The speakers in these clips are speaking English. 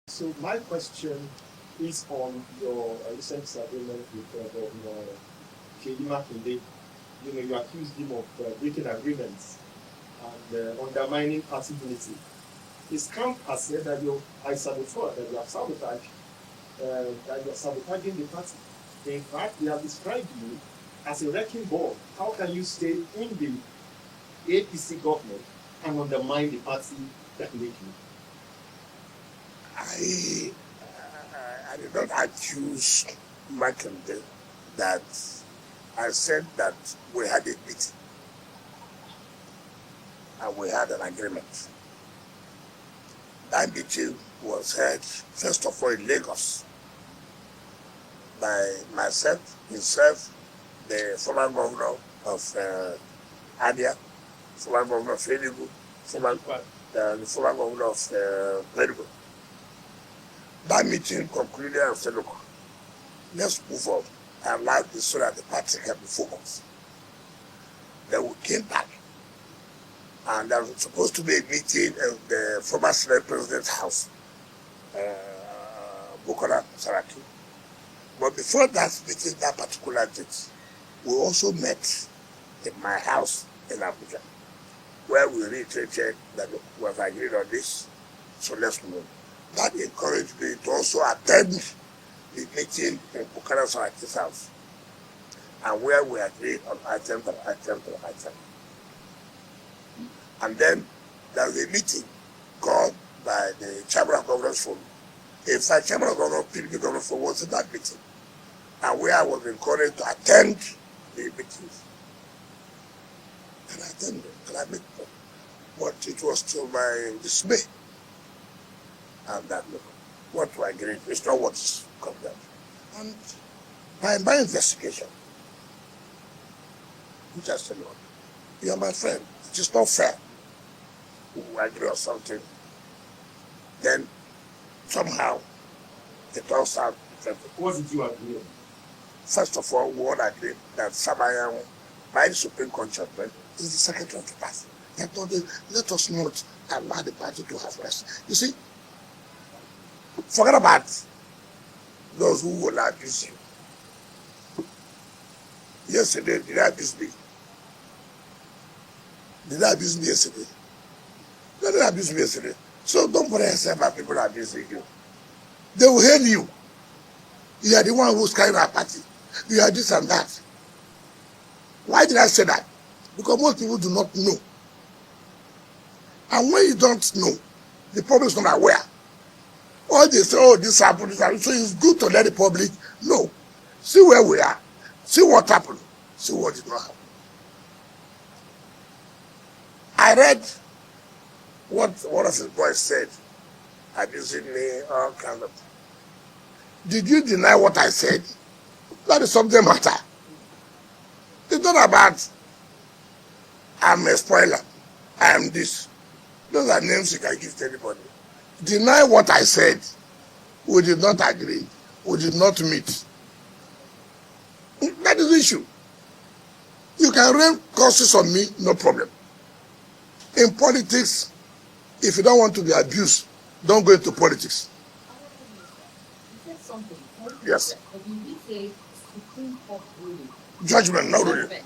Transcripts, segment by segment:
So my question is on your recent agreement with Governor Kelima Kinde. You accused him of breaking agreements and undermining party unity. His camp has said that I sabotage, that you have sabotaged, that you are sabotaging the party. In fact, they have described you as a wrecking ball. How can you stay in the APC government and undermine the party that made you? I did not accuse Makinde that I said that we had a meeting and we had an agreement. That meeting was held, first of all, in Lagos by myself, himself, the former governor of Abia, former governor of Enugu, the former governor of Enugu. That meeting concluded and said, look, let's move on and allow this so that the party can be focused. Then we came back, and there was supposed to be a meeting in the former Senate President's house, Bukola Saraki. But before that meeting, that particular date, we also met in my house in Abuja, where we reiterated that we have agreed on this, so let's move on. That encouraged me to also attend the meeting in Bukola Saraki's house, and where we agreed on item. And then there was a meeting called by the Chamber of Governors Forum. In fact, Chamber of Governors, PDP Governors Forum was in that meeting, and where I was encouraged to attend the meetings. And I attended, and I met them. But it was to my dismay. And that, look, what we agreed is not what's come down. And by my investigation, which I said, Lord, you are my friend. It is not fair. We agree on something. Then somehow it all sounds different. What did you agree on? First of all, we all agreed that Samayan, by the Supreme Court judgment, is the secretary of the party. Let us not allow the party to have rest. You see, forget about those who will abuse you. Yesterday, did I abuse me? Did I abuse me yesterday? They didn't abuse me yesterday. So don't bother yourself about people abusing you. They will hail you. You are the one who's carrying our party. You are this and that. Why did I say that? Because most people do not know. And when you don't know, the public is not aware. Or they say, oh, this happened, this happened. So it's good to let the public know. See where we are. See what happened. See what did not happen. I read what one of his boys said, abusing me, all kinds of. Did you deny what I said? That is something matter. It's not about I'm a spoiler, I am this. Those are names you can give to anybody. Deny what I said. We did not agree. We did not meet. That is the issue. You can rain curses on me, no problem. In politics, if you don't want to be abused, don't go into politics. You said something. Yes. But you did say Supreme Court ruling. Judgment, not ruling.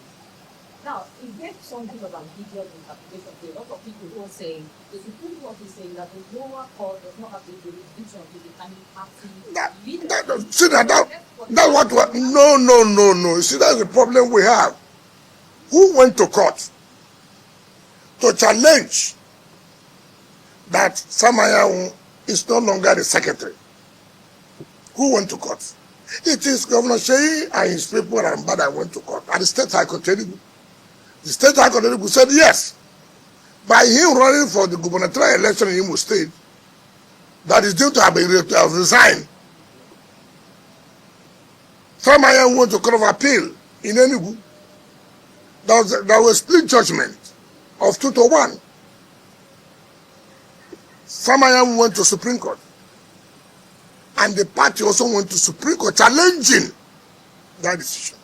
Now, is there something of ambiguous interpretation? There are a lot of people who are saying the Supreme Court is saying that the lower court does not have the jurisdiction to determine party. See that's what no. You see, that's the problem we have. Who went to court to challenge that Samayahu is no longer the secretary? Who went to court? It is Governor Sheyi and his people and Mbada went to court. And the State High Court, the State High Court said yes. By him running for the gubernatorial election in Imo State, that is due to have resigned. Samayahu went to Court of Appeal in Enugu. There was split judgment of 2-1. Samayahu went to Supreme Court. And the party also went to Supreme Court challenging that decision.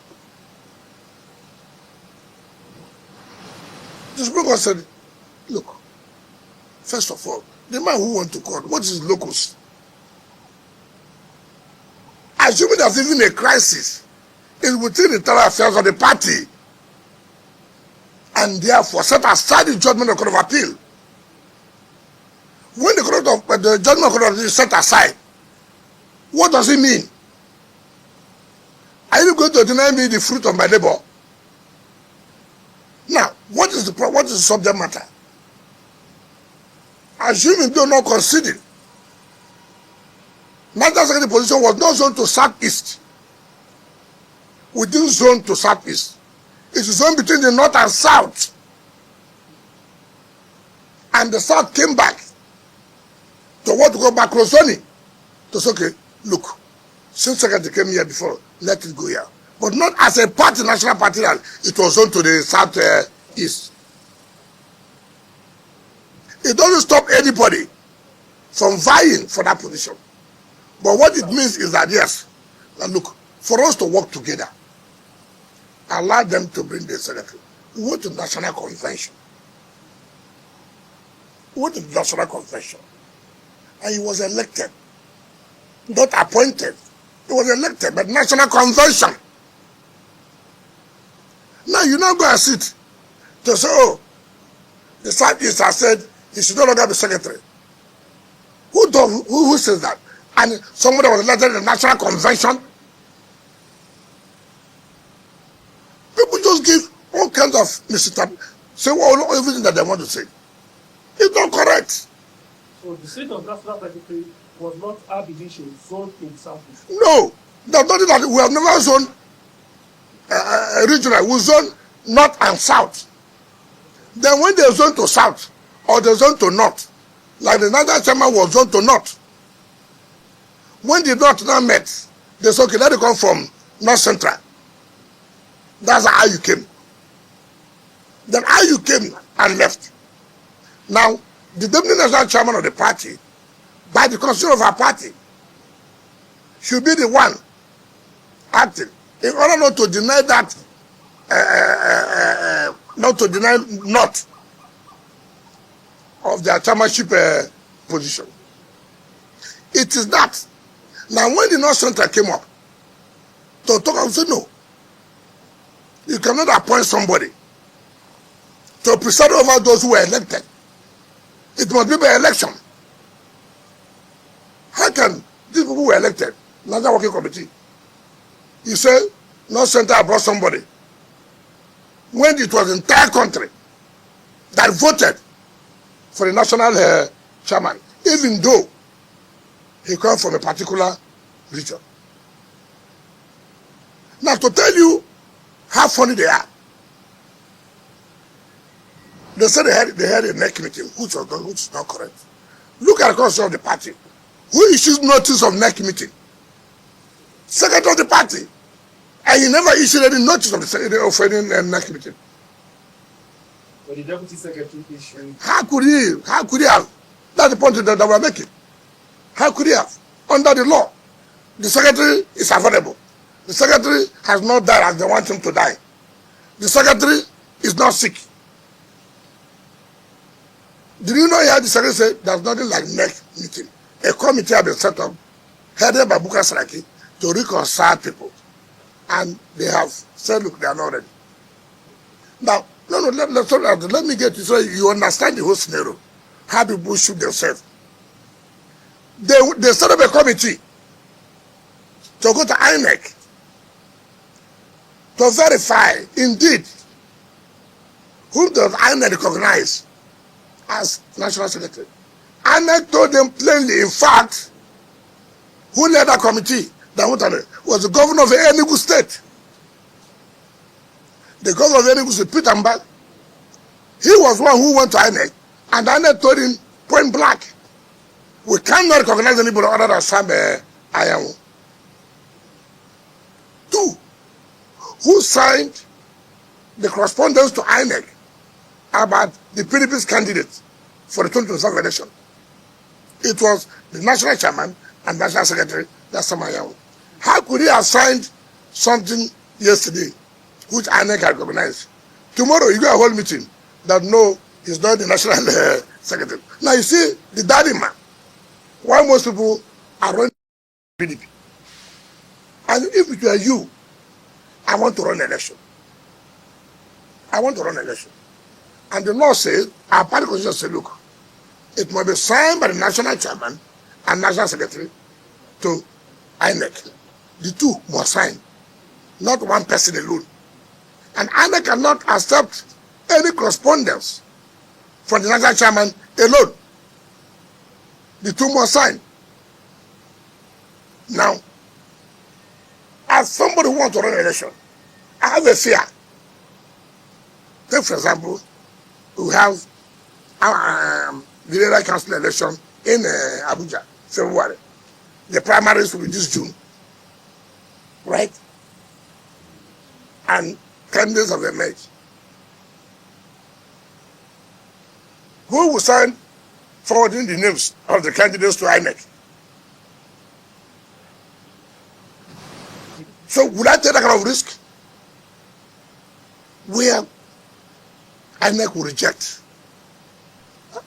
The Supreme Court said, look, first of all, the man who went to court, what is locus? assuming there's even a crisis, is within the internal affairs of the party, and therefore set aside the judgment of the Court of Appeal. When the judgment of the Court of Appeal is set aside, what does it mean? Are you going to deny me the fruit of my labor? Now, what is the subject matter? Assuming they are not conceding, Nigerian secretary position was not zoned to southeast. Within zone to southeast. It's a zone between the north and south. And the south came back to what to go back Rosoni. To say, okay, look, since secretary came here before, let it go here. But not as a party, national party, it was zoned to the southeast. It doesn't stop anybody from vying for that position. But what it means is that, yes, now look, for us to work together, allow them to bring the secretary. We went to the National Convention. And he was elected. Not appointed. He was elected by the National Convention. Now you now go and sit to say, oh, the Southeast has said he should no longer be secretary. Who says that? And somebody was elected in the National Convention. People just give all kinds of misinterpretation, say everything that they want to say. It's not correct. So the state of national secretary was not ab initio zoned in Southeast? No, there's nothing that we have never zoned regional. We zone north and south. Then when they zone to south or they zone to north, like the Naija chairman was zoned to north. When the north now met, they said, okay, let it come from north central. That's how you came. Then how you came and left. Now, the deputy national chairman of the party, by the constitution of our party, should be the one acting in order not to deny that, not to deny not of their chairmanship position. It is that. Now, when the North Central came up to talk, I said, no, you cannot appoint somebody to preside over those who were elected. It must be by election. How can these people who were elected, Naija Working Committee, you say North Central brought somebody when it was the entire country that voted for the national chairman, even though he comes from a particular region. Now, to tell you how funny they are, they said they had a neck meeting, which is not correct. Look at the constitution of the party. Who issues notice of neck meeting? Secretary of the party. And he never issued any notice of any neck meeting. But the deputy secretary issued. How could he have? That's the point that we're making. How could he have? Under the law, the secretary is available. The secretary has not died as they want him to die. The secretary is not sick. Did you know here the secretary said there's nothing like neck meeting? A committee has been set up, headed by Buka Saraki, to reconcile people. And they have said, look, they are not ready. Now, let me get you so you understand the whole scenario. How people shoot themselves. They set up a committee to go to INEC to verify, indeed, whom does INEC recognize as national secretary. INEC told them plainly, in fact, who led that committee that was the governor of Enugu State. The governor of Enugu State, Peter Mbak, he was one who went to INEC, and INEC told him point blank, we cannot recognize anybody other than Sam Ayamu. 2, who signed the correspondence to INEC about the PDP's candidate for the 2027 election. It was the national chairman and national secretary, that's Sam Ayamu. How could he have signed something yesterday which INEC had recognized? Tomorrow you go a whole meeting that no, he's not the national secretary. Now you see the daddy man. Why most people are running PDP. And if it were you, I want to run election. I want to run election. And the law says, our party constitution says, look, it must be signed by the national chairman and national secretary to INEC. The two must sign, not one person alone. And INEC cannot accept any correspondence from the national chairman alone. The two must sign. Now, as somebody who wants to run an election, I have a fear. Take, for example, we have the area council election in Abuja, February. The primaries will be this June, right? And candidates have emerged. Who will sign forwarding the names of the candidates to INEC? So would I take that kind of risk? Where INEC will reject.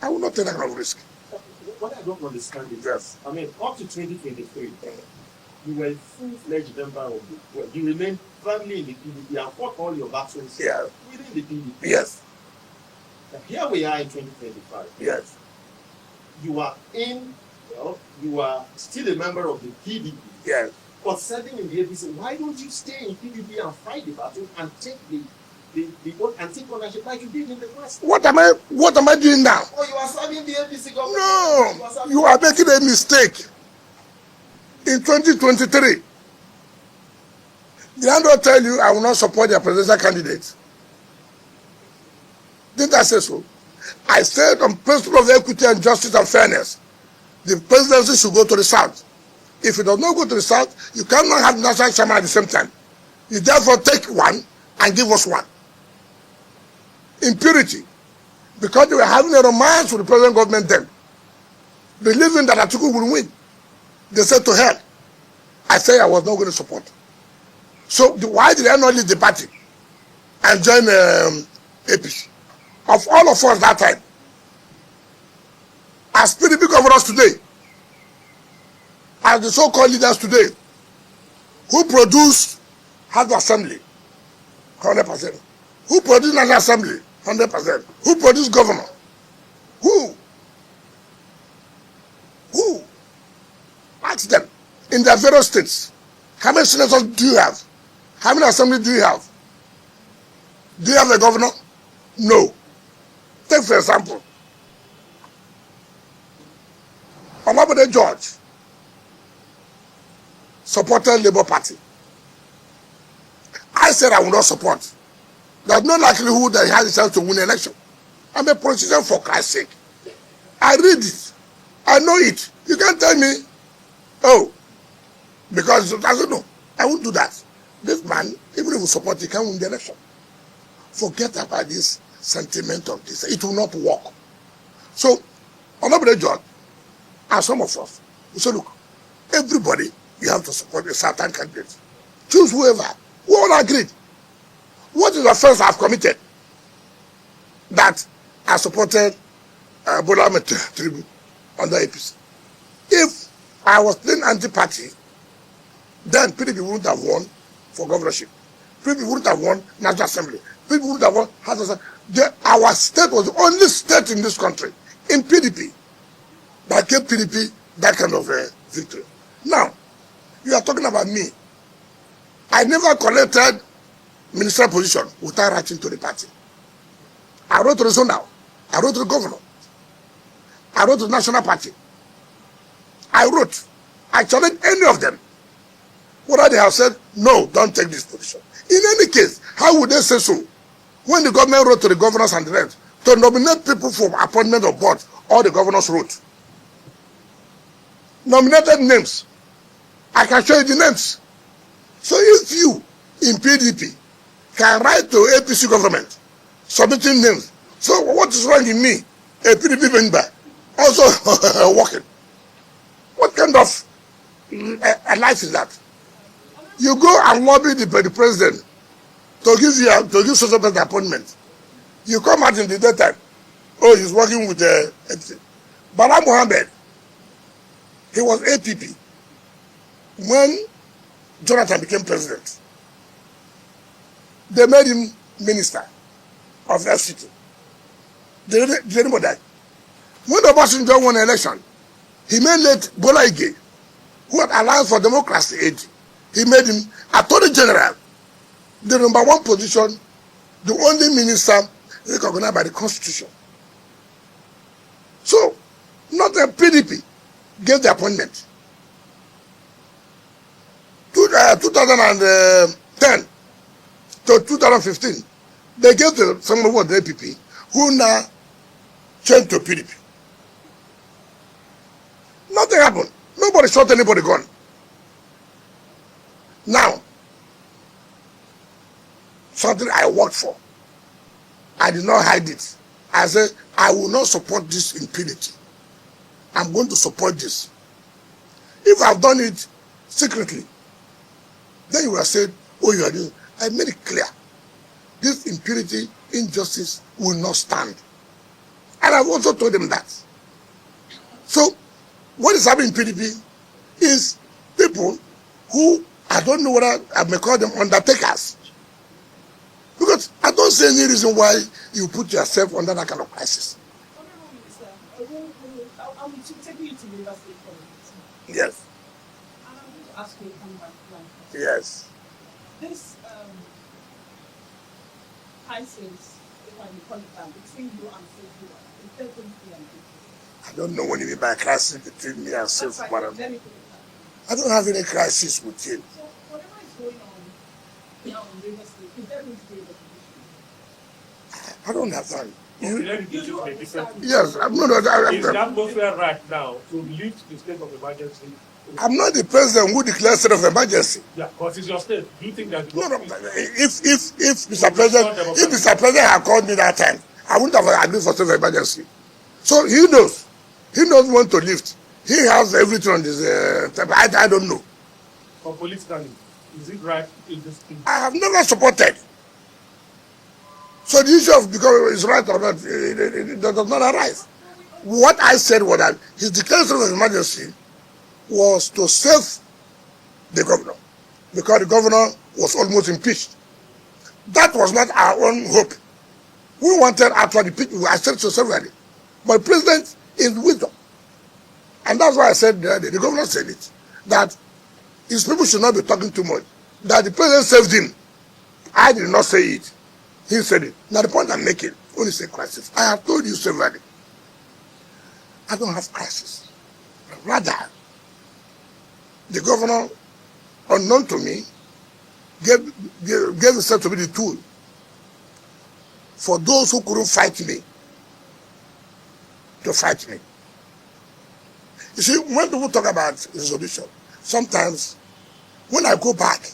I will not take that kind of risk. What I don't understand is this. I mean, up to 2023, you were a full-fledged member of the, well, you remained firmly in the PDP and fought all your battles within the PDP. Yes. Now, here we are in 2025. Yes. You are you are still a member of the PDP. Yes. But serving in the APC, why don't you stay in PDP and fight the battle and take and take ownership like you did in the West? What am I doing now? Oh, you are serving the APC government. No, you are making a mistake. In 2023, did I not tell you I will not support their presidential candidate? Didn't I say so? I said on principle of equity and justice and fairness, the presidency should go to the South. If it does not go to the South, you cannot have national chairman at the same time. You therefore take one and give us one. Impurity. Because they were having a romance with the present government then, believing that Atiku would win. They said to hell. I said I was not going to support. So why did I not leave the party and join APC? Of all of us that time, as PDP governors today, as the so-called leaders today, who produce House of Assembly, 100%. Who produce National Assembly, 100%. Who produce governor? Who? Ask them. In their various states, how many senators do you have? How many assemblies do you have? Do you have a governor? No. Take for example, Olabode George supported Labour Party. I said I will not support. There's no likelihood that he has a chance to win an election. I'm a politician for Christ's sake. I read it. I know it. You can't tell me, oh, because I don't know. I won't do that. This man, even if we support, he can't win the election. Forget about this sentiment of this. It will not work. So, Olabode George, and some of us, we say, look, everybody, you have to support a certain candidate. Choose whoever. We all agreed. What is the offense I've committed? That I supported Bola Ahmed Tinubu under APC. If I was then anti-party, then PDP wouldn't have won for governorship. PDP wouldn't have won National Assembly. PDP wouldn't have won House of Assembly. Our state was the only state in this country, in PDP, that gave PDP that kind of victory. Now, you are talking about me. I never collected ministerial position without writing to the party. I wrote to the zonal. I wrote to the governor. I wrote to the national party. I challenged any of them. Whether they have said, no, don't take this position. In any case, how would they say so? When the government wrote to the governors and the rest to nominate people for appointment of board, all the governors wrote. Nominated names. I can show you the names. So if you, in PDP, can write to APC government, submitting names, so what is wrong in me, a PDP member, also working? What kind of a life is that? You go and lobby the president to give social person appointment. You come out in the daytime. Oh, he's working with the Bala Mohammed. He was APP. When Jonathan became president, they made him minister of FCT. Did anybody die? When Obasanjo won the election, he made late Bola Ige, who had Alliance for Democracy aid, he made him Attorney General, the #1 position, the only minister recognized by the Constitution. So, not the PDP gave the appointment. 2010 to 2015, they gave to someone who was the APP, who now changed to PDP. Nothing happened. Nobody shot anybody gun. Now, something I worked for, I did not hide it. I said, I will not support this impunity. I'm going to support this. If I've done it secretly, then you will say, oh, you are doing. I made it clear. This impunity, injustice will not stand. And I've also told them that. So, what is happening in PDP is people who, I don't know whether I may call them undertakers. Because I don't see any reason why you put yourself under that kind of crisis. I'm taking you to River State College. Yes. And I'm going to ask you a point-blank question. Yes. This crisis, if I may call it that, between you and Fubara, is there going to be an issue? I don't know what you mean by crisis between me and Fubara. Let me put it that way. I don't have any crisis with him. So whatever is going on now in River State, is there going to be a resolution? I don't understand. Yes, I'm not. is the atmosphere right now to lift the state of emergency? I'm not the president who declares state of emergency. Yeah, but it's your state. Do you think that? No. If Mr. President had called me that time, I wouldn't have agreed for state of emergency. So he knows. He knows when to lift. He has everything on his. I don't know. For politically, is it right? I have never supported. So the issue of because it's right or not, it does not arise. What I said was that his declaration of emergency was to save the governor, because the governor was almost impeached. That was not our own hope. We wanted after the people, I said so severally. But the president is wisdom. And that's why I said, the governor said it, that his people should not be talking too much. That the president saved him. I did not say it. He said it. Now the point I'm making, when you say crisis, I have told you severally, I don't have crisis. Rather, the governor, unknown to me, gave himself to be the tool for those who couldn't fight me to fight me. You see, when people talk about resolution, sometimes when I go back,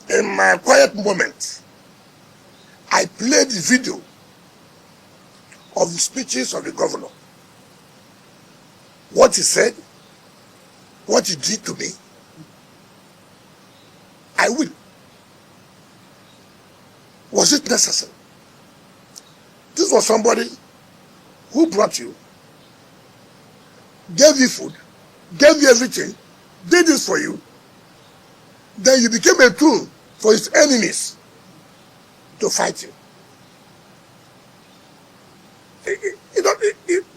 in my quiet moment, I played the video of the speeches of the governor. What he said, what he did to me, I will. Was it necessary? This was somebody who brought you, gave you food, gave you everything, did this for you. Then you became a tool for his enemies to fight you.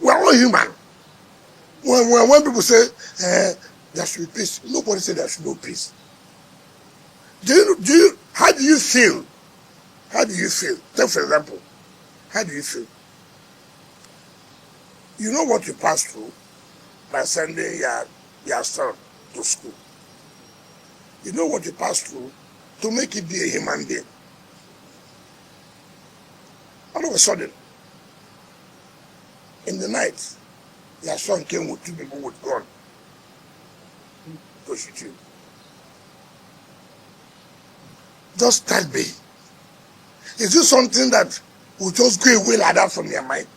We're all human. When people say there should be peace, nobody said there should be no peace. How do you feel? How do you feel? Take for example, how do you feel? You know what you pass through by sending your son to school. You know what you pass through to make it be a human being. All of a sudden, in the night, your son came with 2 people with gun to shoot you. Just tell me, is this something that will just go away like that from your mind?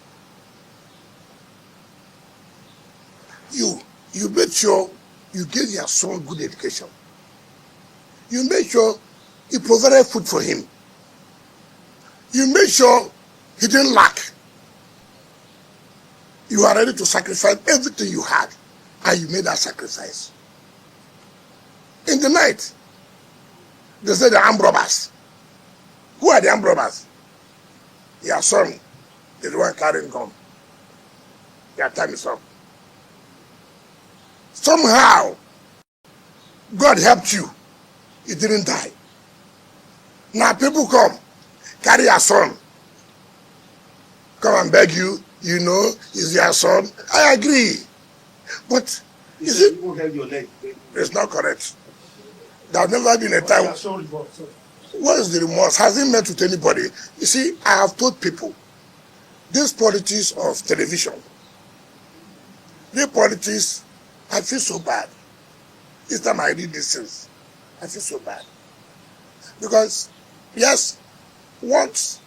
You made sure you gave your son good education. You made sure you provided food for him. You made sure he didn't lack. You are ready to sacrifice everything you had, and you made that sacrifice. In the night, they say the armed robbers. Who are the armed robbers? Your son is the one carrying gun. Your time is up. Somehow, God helped you. You didn't die. Now people come, carry your son, come and beg you, is your son. I agree. But is it? It's not correct. There's never been a time. What is the remorse? Has he met with anybody? You see, I have told people, this politics of television, the politics, I feel so bad. Each time I read these things, I feel so bad. Because, yes, once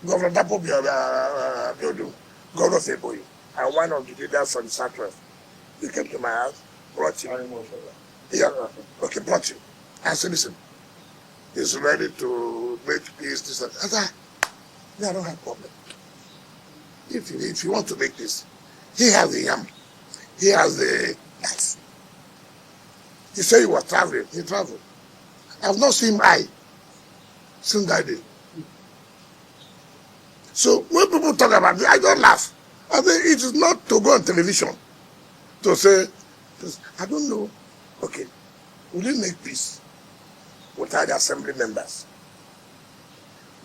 Governor Dapo Biodu, Governor Feboyi, and one of the leaders from the Southwest, he came to my house, brought him. Yeah, okay, brought him. I said, listen, he's ready to make peace, this and that. I said, I don't have problem. If you want to make this, he has the yam. He has the gas. He said he was traveling. He traveled. I have not seen him since that day. So when people talk about it, I don't laugh. I think it is not to go on television to say, I don't know. Okay, will he make peace without the assembly members?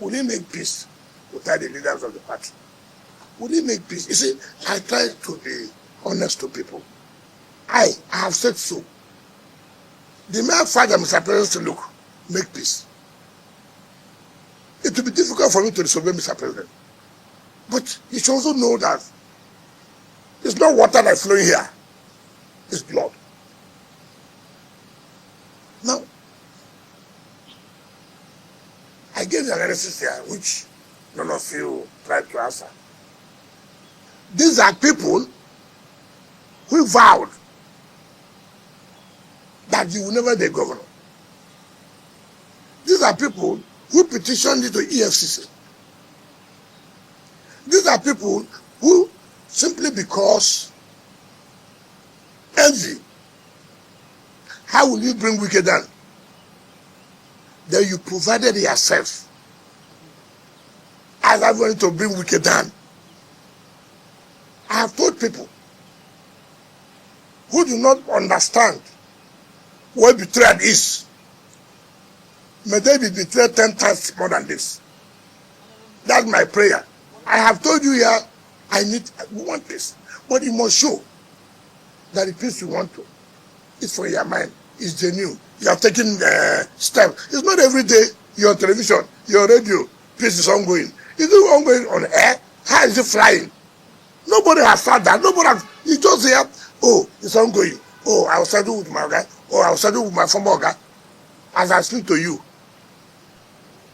Will he make peace without the leaders of the party? Will he make peace? You see, I try to be honest to people. I have said so. The mere fact that Mr. President said, look, make peace. It will be difficult for me to disobey Mr. President. But you should also know that it's not water that's flowing here. It's blood. Now, I gave the analysis here, which none of you tried to answer. These are people who vowed that you will never be governor. These are people who petitioned it to EFCC. These are people who, simply because envy, how will you bring Wike down? Then you provided yourself as I'm going to bring Wike down. I have told people who do not understand what betrayal is, may they be betrayed 10 times more than this. That's my prayer. I have told you here, we want peace. But you must show that the peace you want to is for your mind, is genuine. You have taken steps. It's not every day you're on television, you're on radio, peace is ongoing. Is it ongoing on air? How is it flying? Nobody has found that. Nobody has, you just hear, oh, it's ongoing. Oh, I will settle with my guy. Oh, I will settle with my former guy. As I speak to you,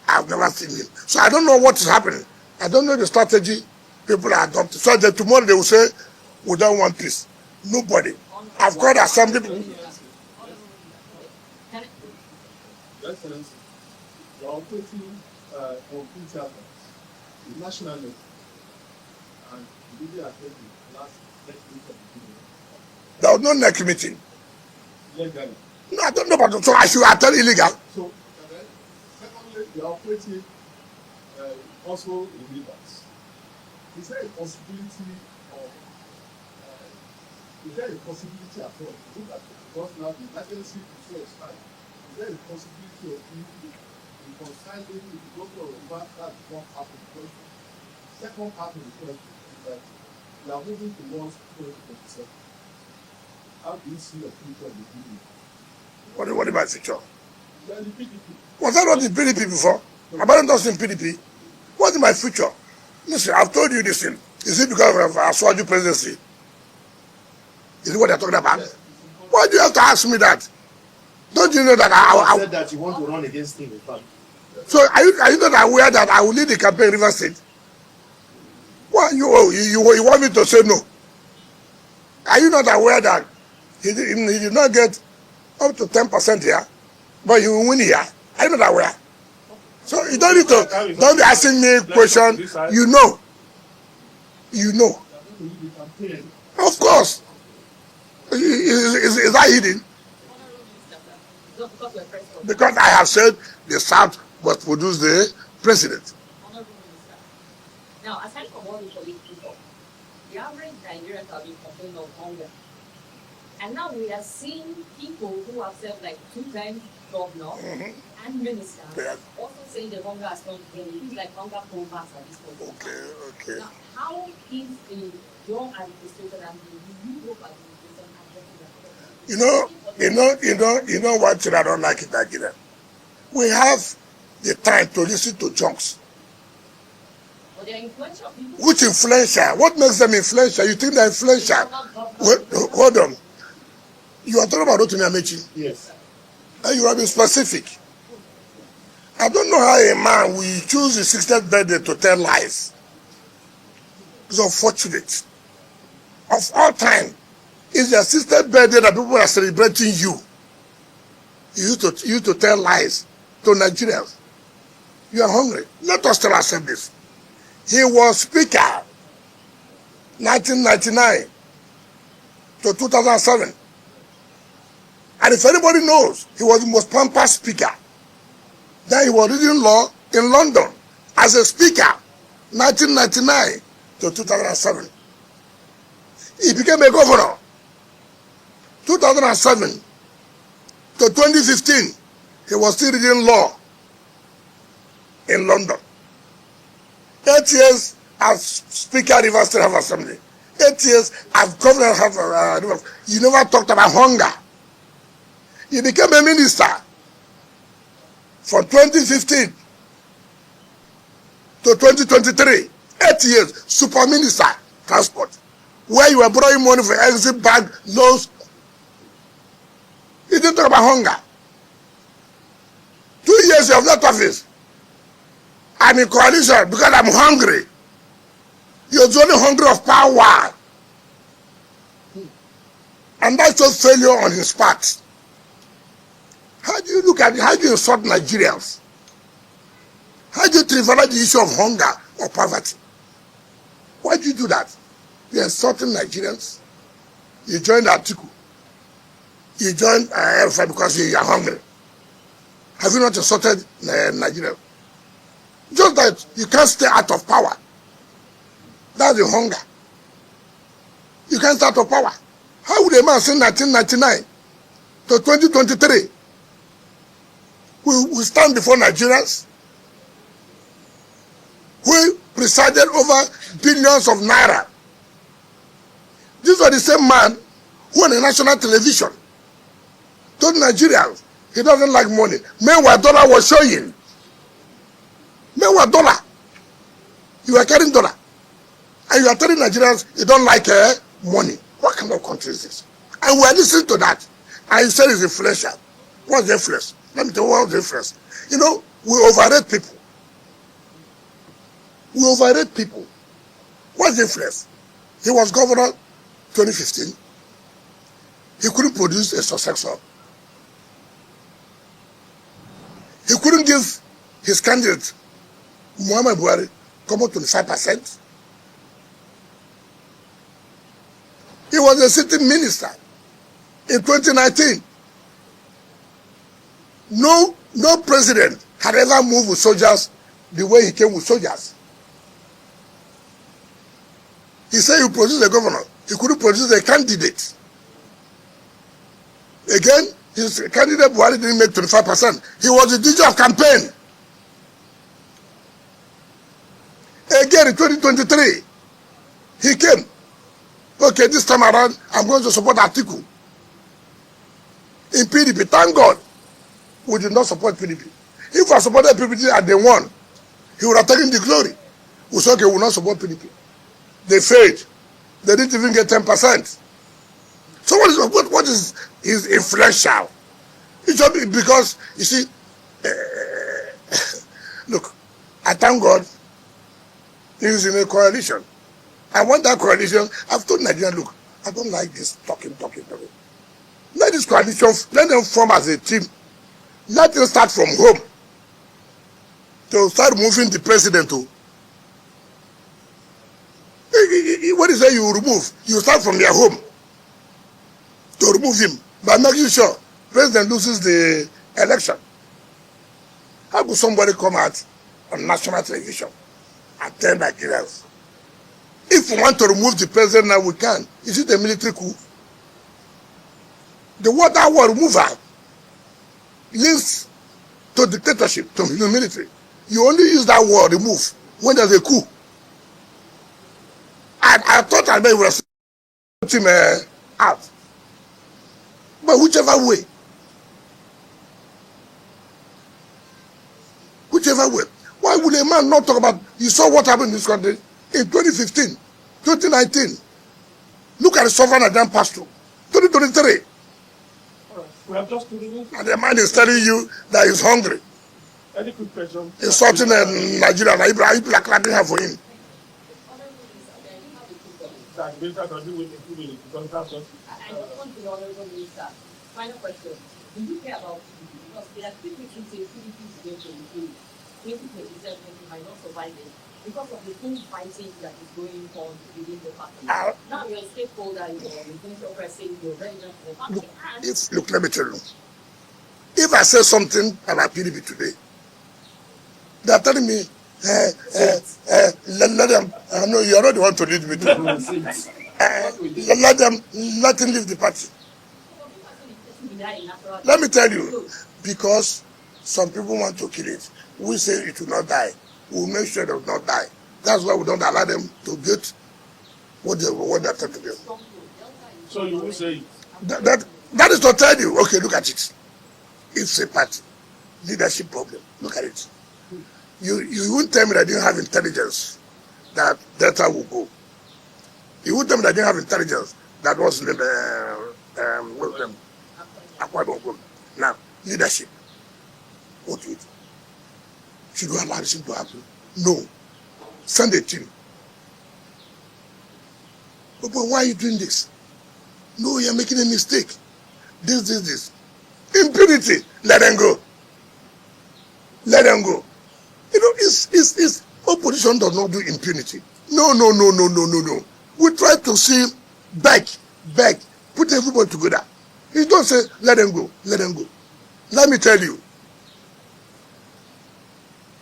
I've never seen him. So I don't know what is happening. I don't know the strategy people are adopting. So that tomorrow they will say, we don't want peace. Nobody. I've got assembly people. Excellency, you are operating on two channels, the national network and the media attended last next week of the video. There was no next meeting. Legally. No, I don't know about it. So I should attend illegal. So, secondly, you are operating also in rivers. Is there a possibility of, at all? Look at it, because now the emergency is so expired. Is there a possibility of you reconciling with the governor of that? That's one part of the question. Second part of the question is that we are moving towards 2027. How do you see your future in the PDP? What about future? You are in the PDP. Was I not in PDP before? Am I not in PDP? What is my future? Listen, I've told you this thing. Is it because of our Swaju presidency? Is it what they're talking about? Yes. Why do you have to ask me that? Don't you know that I said that you want to run against him in fact. So are you not aware that I will lead the campaign in River State? Well, you want me to say no? Are you not aware that he did not get up to 10% here, but he will win here? Are you not aware? So you don't need to, don't be asking me a question. You know. You know. Of course. It's Is that hidden? Not because we're president. Because I have said the South must produce the president. Honorable Minister. Now, aside from all the political, the average Nigerians have been complaining of hunger. And now we are seeing people who have served like 2 times governor and ministers also saying the hunger has come again. It is like hunger proverb at this point. Okay. Now, how is the young administration and the new group administration addressing that? You know what I don't like in Nigeria? We have the time to listen to junks. But they are influential people. Which influential? What makes them influential? You think they're influential? Hold on. You are talking about Rotimi Amechi. Yes. And you have been specific. I don't know how a man will choose his 60th birthday to tell lies. It's unfortunate. Of all time, it's your 60th birthday that people are celebrating you. You used to tell lies to Nigerians. You are hungry. Let us still accept this. He was speaker 1999 to 2007. And if anybody knows, he was the most pampered speaker. Then he was reading law in London as a speaker 1999 to 2007. He became a governor 2007 to 2015. He was still reading law in London. 8 years as Speaker of Rivers State House Assembly. 8 years as Governor of Rivers. You never talked about hunger. He became a minister from 2015 to 2023. 8 years, super minister, transport. Where you were borrowing money for exit bag loans. He didn't talk about hunger. 2 years you have left office. I'm in coalition because I'm hungry. You're only hungry of power. And that shows failure on his part. How do you look at it? How do you insult Nigerians? How do you trivialize the issue of hunger or poverty? Why do you do that? You're insulting Nigerians. You joined Atiku. You joined Alpha because you are hungry. Have you not insulted Nigeria? Just that you can't stay out of power. That's the hunger. You can't stay out of power. How would a man say 1999 to 2023 we stand before Nigerians who presided over billions of naira? These are the same man who on the national television told Nigerians he doesn't like money. Meanwhile, dollar was showing. Meanwhile, dollar. You are carrying dollar. And you are telling Nigerians you don't like money. What kind of country is this? And we are listening to that. And you said it's influential. What's the influence? Let me tell you what's the influence. You know, we overrate people. We overrate people. What's the influence? He was governor 2015. He couldn't produce a successor. He couldn't give his candidate, Muhammad Buhari, come up 25%. He was a sitting minister in 2019. No president had ever moved with soldiers the way he came with soldiers. He said he produced a governor. He couldn't produce a candidate. Again, his candidate Buhari didn't make 25%. He was the DJ of campaign. Again, in 2023, he came. Okay, this time around, I'm going to support Atiku. In PDP, thank God, we did not support PDP. If I supported PDP and they won, he would have taken the glory. We said, okay, we will not support PDP. They failed. They didn't even get 10%. So what is his influential? It's just because, you see, look, I thank God he's in a coalition. I want that coalition. I've told Nigeria, look, I don't like this talking. Let this coalition, let them form as a team. Let them start from home. They'll start moving the president to. What is that you remove? You start from their home to remove him. by making sure president loses the election. How could somebody come out on national television and tell Nigerians, if we want to remove the president now, we can? Is it a military coup? The word that word removal links to dictatorship, to the military. You only use that word remove when there's a coup. I thought I may have put him out. But whichever way, why would a man not talk about, you saw what happened in this country in 2015, 2019. Look at the suffering that then passed through. 2023. We have just 2 minutes. And the man is telling you that he's hungry. Any quick question? Insulting Nigeria, and people are clapping her for him. I just want to know, Honorable Minister, final question. Do you care about PDP? Because there are people who say PDP is going to improve. 2027 might not survive it because of the infighting that is going on within the party. Now you're a stakeholder in the presidential pressing, you're resident of the party. Look, let me tell you. If I say something about PDP today, they are telling me, let them, no, you are not the one to lead me. Let him leave the party. Let me tell you, because some people want to kill it. We say it will not die. We will make sure it will not die. That's why we don't allow them to get what they are trying to do. So you will say that is to tell you, okay, look at it. It's a party. Leadership problem. Look at it. You won't tell me that I didn't have intelligence that Delta will go. You won't tell me that I didn't have intelligence that was now, leadership. What do you do? Should we allow this to happen? No. Send a team. But why are you doing this? No, you're making a mistake. This. Impunity. Let them go. Let them go. You know, it's opposition does not do impunity. No. We try to see beg, put everybody together. You don't say, let them go. Let me tell you,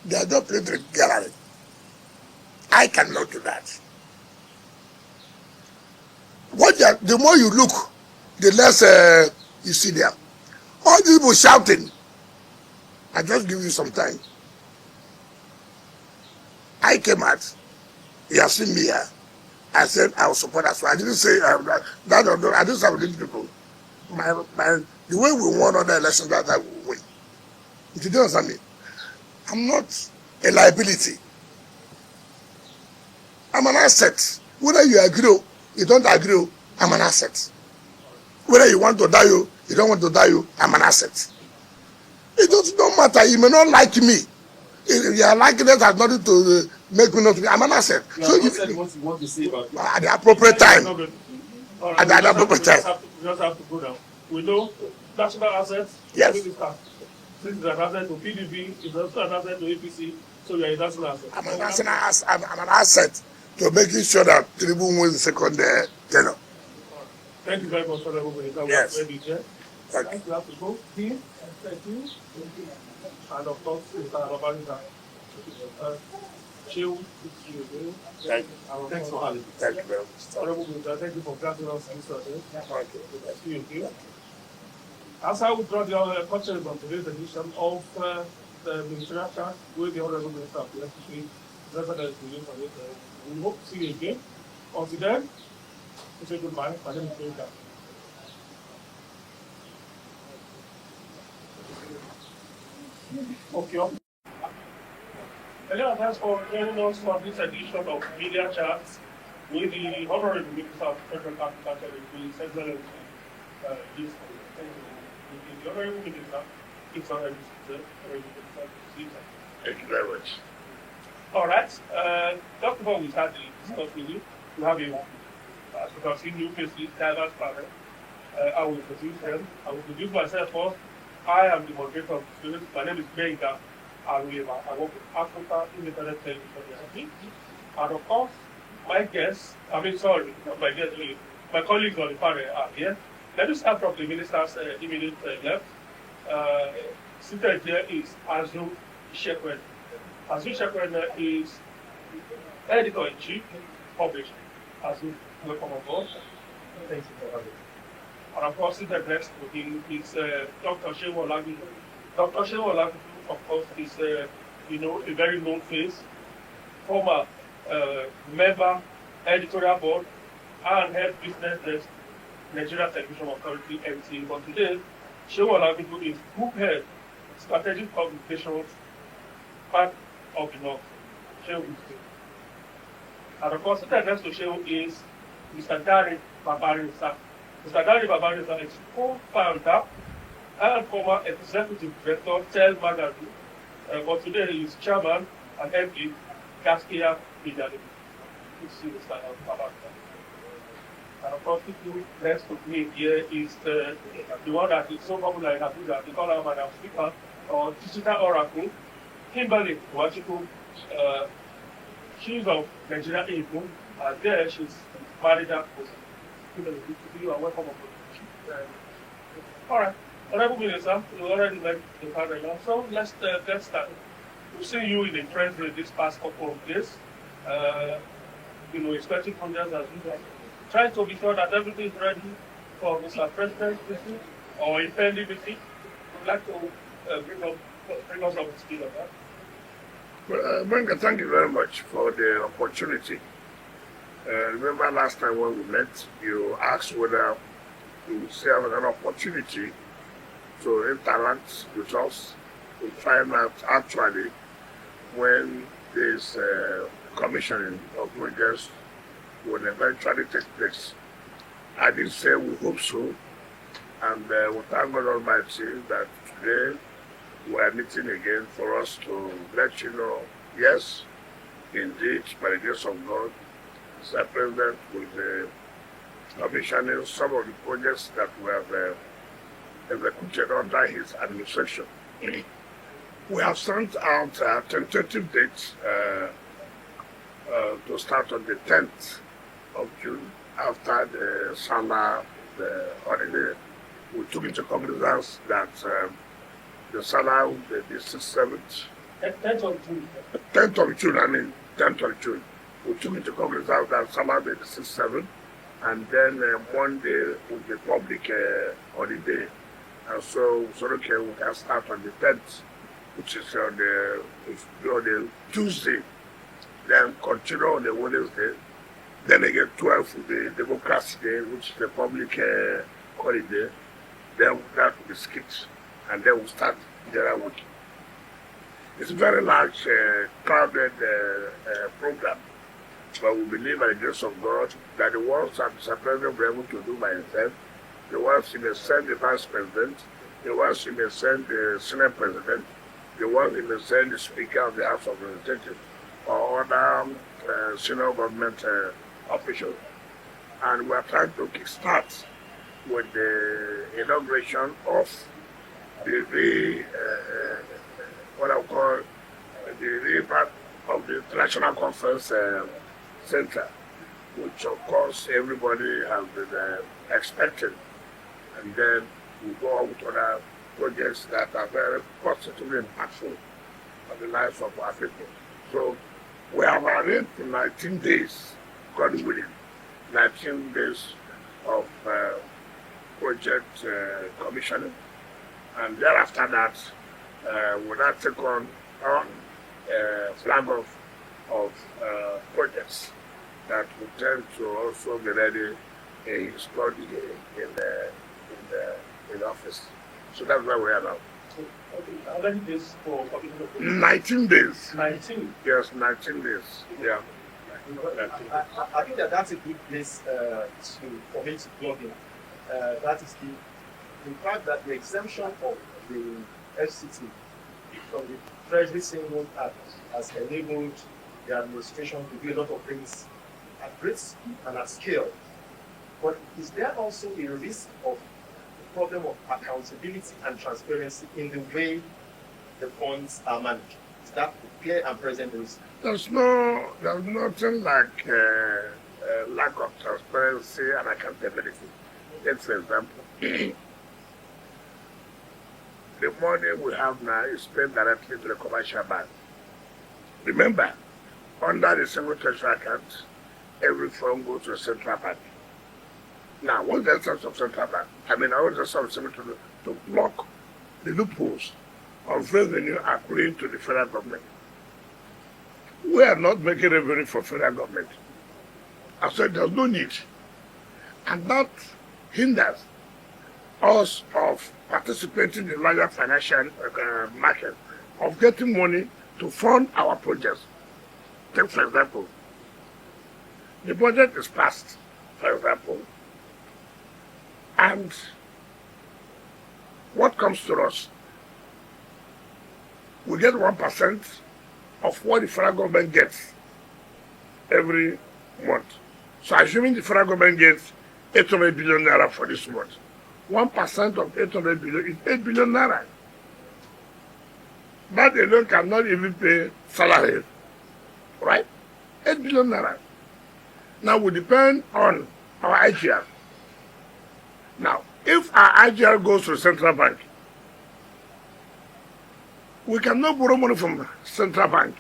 they are just playing the gallery. I cannot do that. The more you look, the less you see them. All these people shouting. I just give you some time. I came out. He has seen me here. I said I will support us. So I didn't say I didn't say these people. The way we won other elections, that I will win. You don't understand me? I'm not a liability. I'm an asset. Whether you agree or you don't agree, I'm an asset. Whether you want to die, you don't want to die, I'm an asset. It don't matter. You may not like me. Your likeness has nothing to make me not. I'm an asset. So you said what you want to say about it. At the appropriate time. At the appropriate time. We just have to go down. We know national assets. Yes. This is an asset to PDP. It's also an asset to APC. So you're a national asset. I'm an asset to making sure that Tinubu wins the second tenure. Thank you very much for that. Yes. Thank you. You have to go. Thank you. And of course, Mr. Babangida. Thanks for having me. Thank you very much. Thank you for granting us this today. Thank you. As I would draw the questions on today's edition of the ministerial chat with the Honorable Minister of Electricity, we hope to see you again. Until then, we say goodbye. My name is Naija. Okay. Hello, thanks for joining us for this edition of Media Chats with the Honorable Minister of Federal Agriculture and Central this. Thank you. The Honorable Minister is already Thank you very much. All right. Just before we start the discussion with you, we have as you can see, new faces, diverse panel. I will introduce them. I will introduce myself first. I am the moderator of the students. My name is Naija. I work with Africa Independent Television. And of course, my guests, not my guests, my colleagues on the panel are here. Let me start from the minister's immediate left. Seated there is Azu Shekwen. Azu Shekwen is editor-in-chief, published. Azu, welcome on board. Thank you for having me. And of course, seated next to him is Dr. Shewo Olagunju. Dr. Shewo Olagunju, of course, is a very known face, former member, editorial board, and head business desk, Nigerian Television Authority, NTA. But today, Shewo Olagunju is group head, strategic communications, part of the North. Shewo is here. And of course, seated next to Shewo is Mr. Dari Babarisa. Mr. Dari Babarisa is co-founder and former executive director, Tel Magazine. But today he is chairman and MD, Gaskia Media Limited. You see Mr. Babarisa. And of course, people next to me here is the one that is so popular in Abuja, they call her Madam Speaker, or Digital Oracle, Kimberly Wachiku. She's of Nigerian Info, and there she's manager for Kimberly. You are welcome. All right. Honorable Minister, you already met the panel now, so let's get started. We've seen you in the trend this past couple of days, expecting hundreds as usual. Trying to be sure that everything is ready for Mr. President's visit or impending visit. Would like to bring us up to speed on that. Well, Benga, thank you very much for the opportunity. Remember last time when we met, you asked whether you would have an opportunity to interact with us to find out actually when this commissioning of projects will eventually take place. I did say we hope so, and we thank God Almighty that today we are meeting again for us to let you know, yes, indeed, by the grace of God, Mr. President will be commissioning some of the projects that we have executed under his administration. We have sent out a tentative date to start on the 10th of June after the Salah holiday. We took into cognizance that the Salah will be the 7th. 10th of June. 10th of June, 10th of June. We took into cognizance that Salah will be the 7th, and then Monday will be public holiday. And so okay, we can start on the 10th, which is on the Tuesday, then continue on the Wednesday. Then again, 12th will be Democracy Day, which is the public holiday. Then that will be skipped, and then we'll start general week. It's a very large, crowded program, but we believe by the grace of God that the ones that Mr. President will be able to do by himself, the ones he may send the Vice President, the ones he may send the Senate President, the ones he may send the Speaker of the House of Representatives, or other senior government officials. And we are trying to kickstart with the inauguration of the what I call the revamp of the International Conference Center, which of course everybody has been expecting. And then we go on with other projects that are very positively impactful on the lives of our people. So we have arranged for 19 days, God willing, 19 days of project commissioning. And thereafter that, we'll now take on flag of projects that will tend to also be ready in study in office. So that's where we are now. How many days for 19 days. 19? Yes, 19 days. Yeah. I think that's a good place for me to plug in. That is the fact that the exemption of the FCT from the Treasury Single Act has enabled the administration to do a lot of things at great speed and at scale. But is there also a risk of the problem of accountability and transparency in the way the funds are managed? Is that a clear and present risk? There's nothing like lack of transparency and accountability. Let's for example, the money we have now is paid directly to the commercial bank. Remember, under the single treasury account, every fund goes to the central bank. Now, what's the essence of central bank? I mean, I want the sort to block the loopholes of revenue accruing to the federal government. We are not making revenue for federal government. I said there's no need. And that hinders us of participating in the larger financial market, of getting money to fund our projects. Take, for example, the budget is passed, for example, and what comes to us? We get 1% of what the federal government gets every month. So assuming the federal government gets 800 billion naira for this month, 1% of 800 billion is 8 billion naira. That alone cannot even pay salary, right? 8 billion naira. Now we depend on our IGR. Now, if our IGR goes to the central bank, we cannot borrow money from central bank.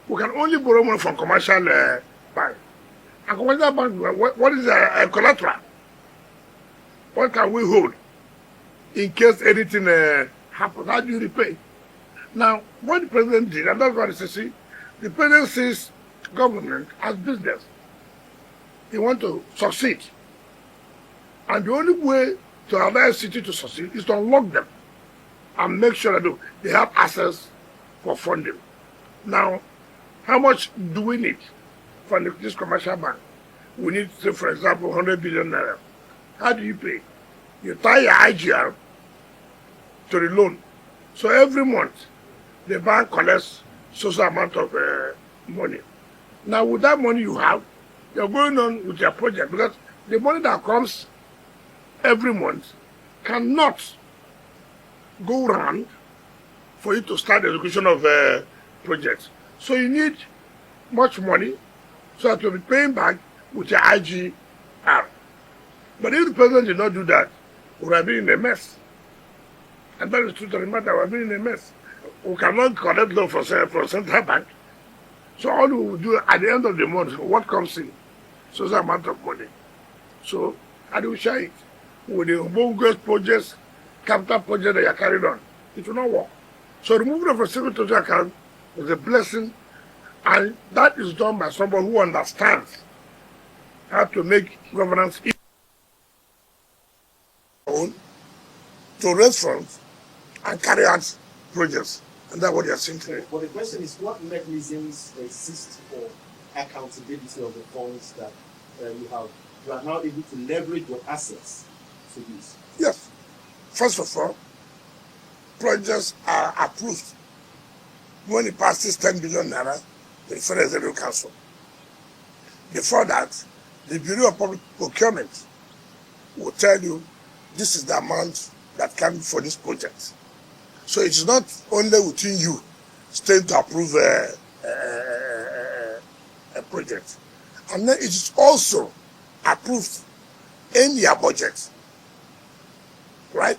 We can only borrow money from commercial bank. And commercial bank, what is a collateral? What can we hold in case anything happens? How do you repay? Now, what the president did, and that's what he says, the president sees government as business. He wants to succeed. And the only way to allow a city to succeed is to unlock them and make sure that they have access for funding. Now, how much do we need from this commercial bank? We need, say, for example, 100 billion naira. How do you pay? You tie your IGR to the loan. So every month, the bank collects social amount of money. Now, with that money you have, you're going on with your project, because the money that comes every month cannot go round for you to start the execution of projects. So you need much money so that you'll be paying back with your IGR. But if the president did not do that, we would have been in a mess. And that is the truth of the matter, we have been in a mess. We cannot collect loan from central bank. So all we will do at the end of the month, what comes in? So the amount of money. So how do we share it? With the bogus projects, capital projects that you are carried on, it will not work. So removing of a single treasury account is a blessing, and that is done by someone who understands how to make governance easy to raise funds and carry out projects. And that's what they are saying today. But the question is, what mechanisms exist for accountability of the funds that you have? You are now able to leverage your assets to this. Yes. First of all, projects are approved when it passes 10 billion naira to the Federal Executive Council. Before that, the Bureau of Public Procurement will tell you this is the amount that can be for this project. So it's not only within you staying to approve a project. And then it is also approved in your budget. Right?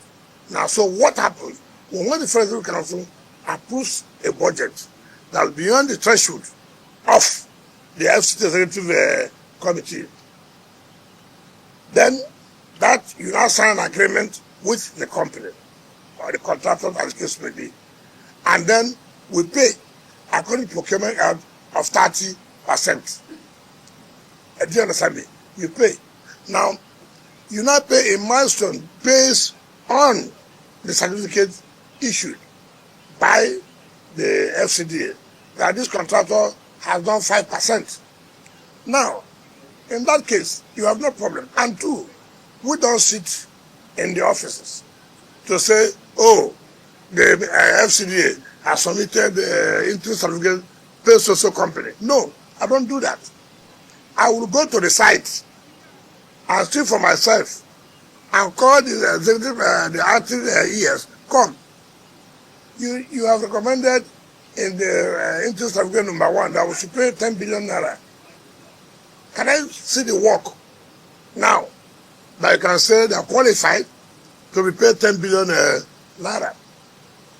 Now, so what happens when the Federal Council approves a budget that is beyond the threshold of the FCT Executive Committee? Then that you now sign an agreement with the company or the contractor, as the case may be, and then we pay according to procurement of 30%. Do you understand me? You pay. Now, you now pay a milestone based on the certificate issued by the FCDA that this contractor has done 5%. Now, in that case, you have no problem. And two, we don't sit in the offices to say, oh, the FCDA has submitted the interest certificate to social company. No, I don't do that. I will go to the site and see for myself and call the executive, the acting ES, come. You have recommended in the interest certificate number 1 that we should pay 10 billion naira. Can I see the work now? that you can say they are qualified to be paid 10 billion naira.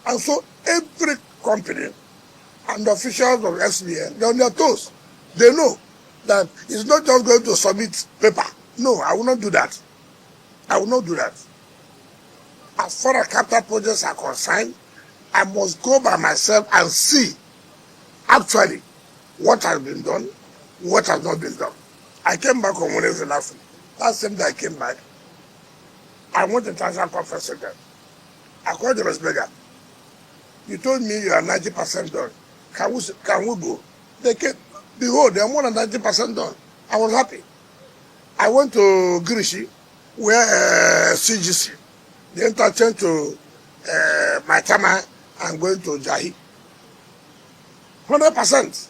And so every company and the officials of SBN, they're on their toes. They know that it's not just going to submit paper. No, I will not do that. I will not do that. As far as capital projects are concerned, I must go by myself and see actually what has been done, what has not been done. I came back on Wednesday last week. Last same day I came back, I went to international conference again. I called the Resbega. You told me you are 90% done. Can we go? They came. Behold, they are more than 90% done. I was happy. I went to Girishi, where CGC, the interchange to Maitama and going to Jahi. 100%.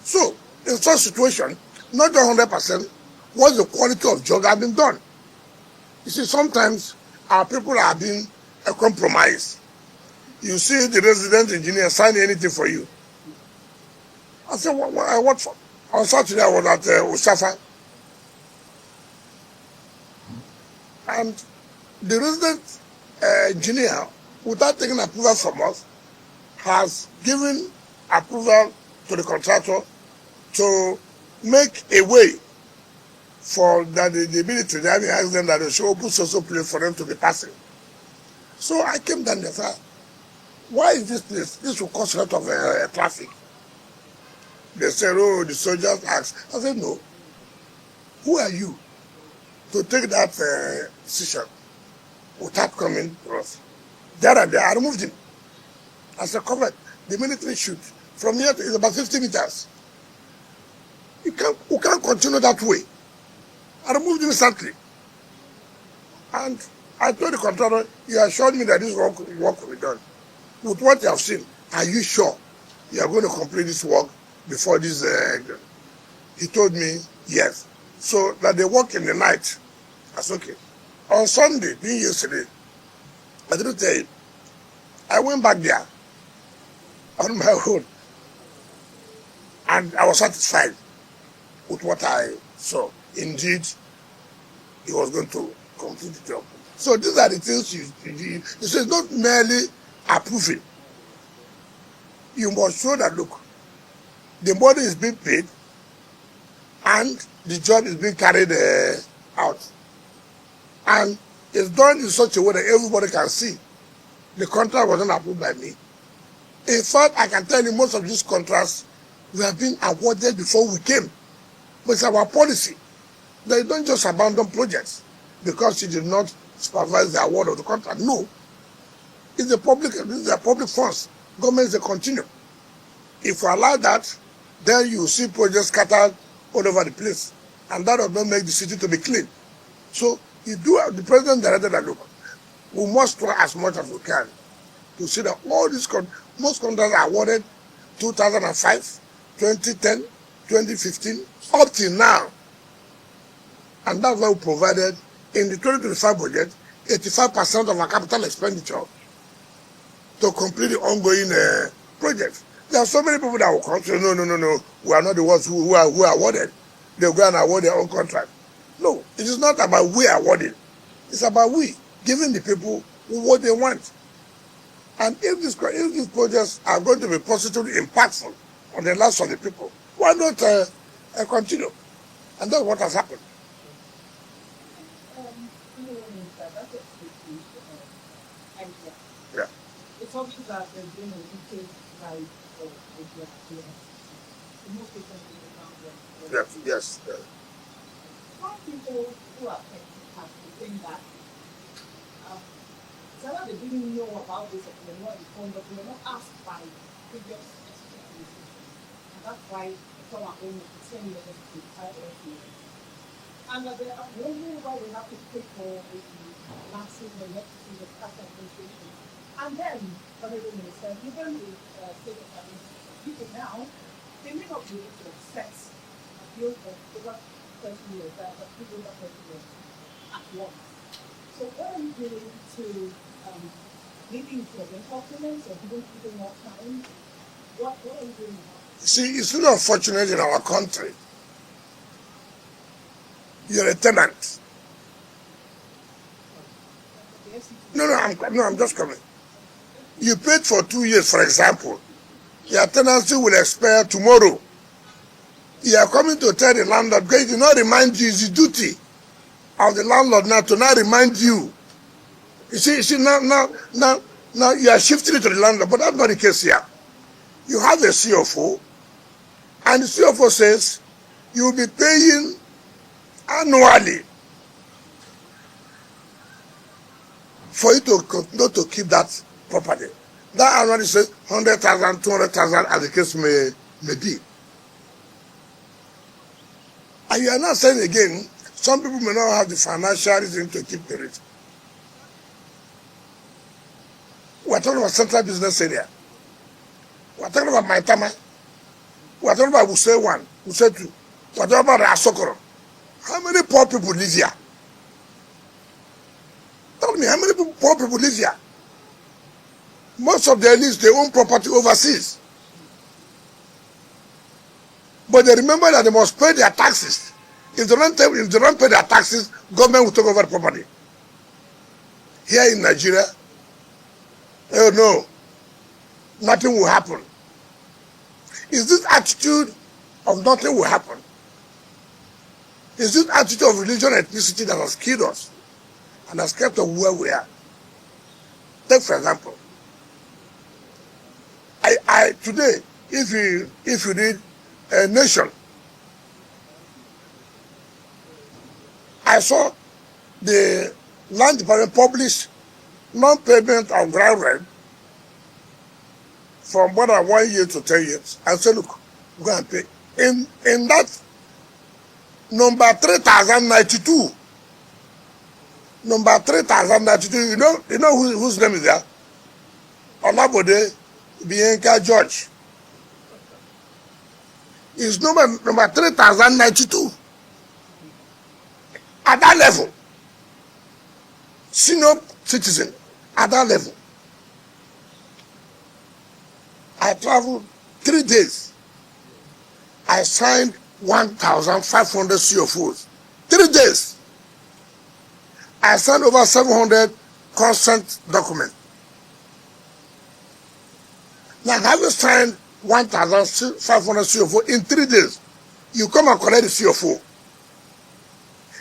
So, in such situation, not just 100%, what's the quality of job have been done? You see, sometimes our people are being a compromise. You see the resident engineer sign anything for you. I said, what for? On Saturday, I was at Usafa. And the resident engineer, without taking approval from us, has given approval to the contractor to make a way for that the ability to ask them that they should open social place for them to be passing. So I came down there and said, why is this place? This will cause a lot of traffic. They said, oh, the soldiers asked. I said, no. Who are you to take that decision without coming to us? There and there, I removed him. I said, covered. The military shoot. From here to it's about 50 meters. We can't continue that way. I removed him instantly. And I told the contractor, he assured me that this work will be done. With what you have seen, are you sure you are going to complete this work before this? He told me, yes. So that they work in the night. That's okay. On Sunday, being yesterday, I didn't tell you, I went back there on my own. And I was satisfied with what I saw. Indeed, he was going to complete the job. So these are the things you do. This is not merely approving. You must show that, look, the money is being paid and the job is being carried out. And it's done in such a way that everybody can see. The contract was not approved by me. In fact, I can tell you most of these contracts we have been awarded before we came. But it's our policy. They don't just abandon projects because she did not supervise the award of the contract. No. It's the public funds. Governments, they continue. If we allow that, then you see projects scattered all over the place. And that does not make the city to be clean. So you do the president directed that, look, we must try as much as we can to see that all these most contracts are awarded 2005, 2010, 2015, up till now. And that's why we provided in the 2025 budget 85% of our capital expenditure to complete the ongoing projects. There are so many people that will come and say, no, we are not the ones who are awarded. They'll go and award their own contract. No, it is not about we awarding. It's about we giving the people what they want. And if these projects are going to be positively impactful on the lives of the people, why not continue? And that's what has happened. Yeah. It's obvious that there's been a detailed guide of Nigeria. Most people in the Yes, yes. Why people who are affected have to think that Sarah, they didn't know about this or they were not informed, but they were not asked by previous experts. And that's why some are only 10 years to retire every. And that they are wondering why they have to pay for the massive electricity of cash administration. And then, Honorable Minister, even the state of administration, people now, they may not be able to access a bill of over 30 years, that a bill over 30 years at once. So what are you doing to maybe implement documents or giving people more time? What are you doing about it? See, it's really unfortunate in our country. You're a tenant No, I'm just coming. You paid for 2 years, for example. Your tenancy will expire tomorrow. You are coming to tell the landlord, because he did not remind you, it's the duty of the landlord now to not remind you. You see, now you are shifting it to the landlord, but that's not the case here. You have a CFO, and the CFO says you will be paying annually for you to continue to keep that property. That annually says 100,000, 200,000, as the case may be. And you are not saying again, some people may not have the financial reason to keep the rate. We are talking about central business area. We are talking about Maitama. We are talking about Wuse 1, Wuse 2. We are talking about Asokoro. How many poor people live here? Tell me, how many poor people live here? Most of their elites, they own property overseas. But they remember that they must pay their taxes. If they don't pay their taxes, government will take over the property. Here in Nigeria, oh no, nothing will happen. Is this attitude of nothing will happen? Is this attitude of religion and ethnicity that has killed us and has kept us where we are? Take for example, I today, if you read a Nation, I saw the land department publish non-payment of ground rent from more than 1 year to 10 years. I said, look, go and pay. In that number 3092, number 3092, you know whose name is there? Olabode Bianca George. Is number 3092. At that level, senior citizen, at that level, I traveled 3 days. I signed 1,500 CFOs. 3 days. I signed over 700 consent documents. Now, having signed 1,500 CFO in 3 days, you come and collect the CFO.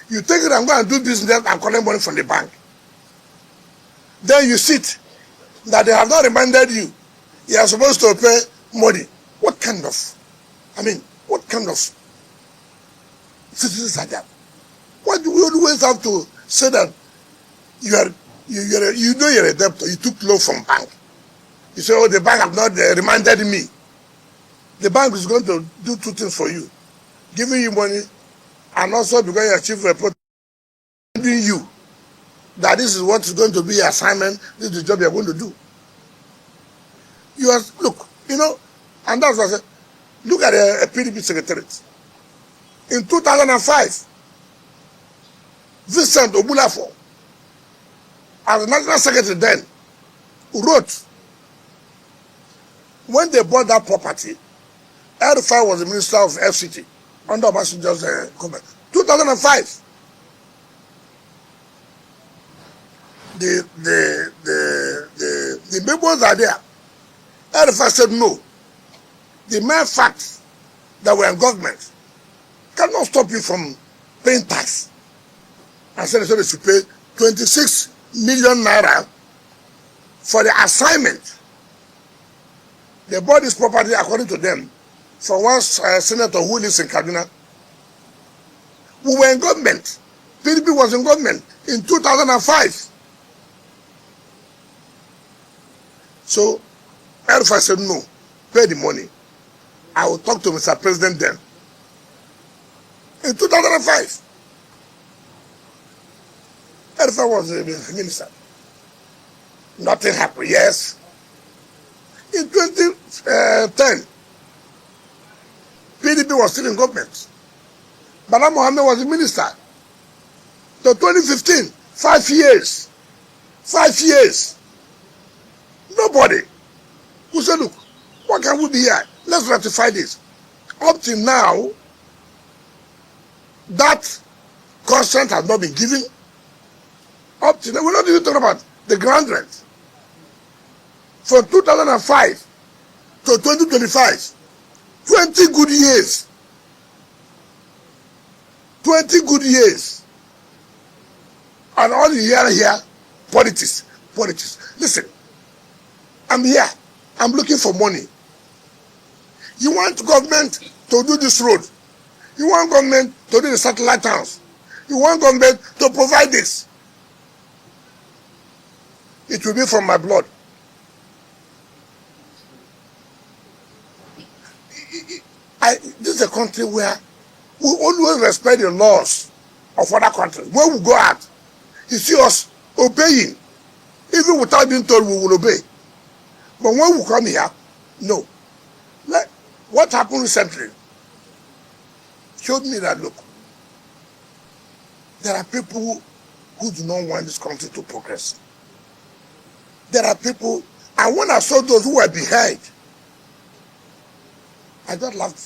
You take it and go and do business and collect money from the bank. Then you sit that they have not reminded you. You are supposed to pay money. What kind of citizens are that? What do we always have to say that you're a debtor? You took loan from bank. You say, oh, the bank have not reminded me. The bank is going to do 2 things for you: giving you money, and also because you achieve report, reminding you that this is what is going to be your assignment, this is the job you are going to do. Look, and that's what I said. Look at a PDP secretariat. In 2005, Vincent Obulafo, as the national secretary then, wrote, when they bought that property, El-Rufai was the minister of FCT under Obasanjo's government. 2005. The memos are there. El-Rufai said no. The mere fact that we're in government cannot stop you from paying tax. And said they should pay 26 million naira for the assignment. They bought this property, according to them, for one senator who lives in Kaduna. We were in government. PDP was in government in 2005. So El-Rufai said no, pay the money. I will talk to Mr. President then. In 2005, El-Rufai was the minister. Nothing happened. Yes. In 2010, PDP was still in government. Bala Mohammed was the minister. So 2015, 5 years. 5 years. Nobody who said, look, what can we be here? Let's ratify this. Up till now, that consent has not been given. Up to now, we're not even talking about the ground rent. From 2005 to 2025, 20 good years. 20 good years. And all you hear here, politics. Listen, I'm here. I'm looking for money. You want government to do this road. You want government to do the satellite towns. You want government to provide this. It will be from my blood. This is a country where we always respect the laws of other countries. When we go out, you see us obeying. Even without being told, we will obey. But when we come here, no. Like what happened recently showed me that, look, there are people who do not want this country to progress. There are people, and when I saw those who were behind, I just laughed.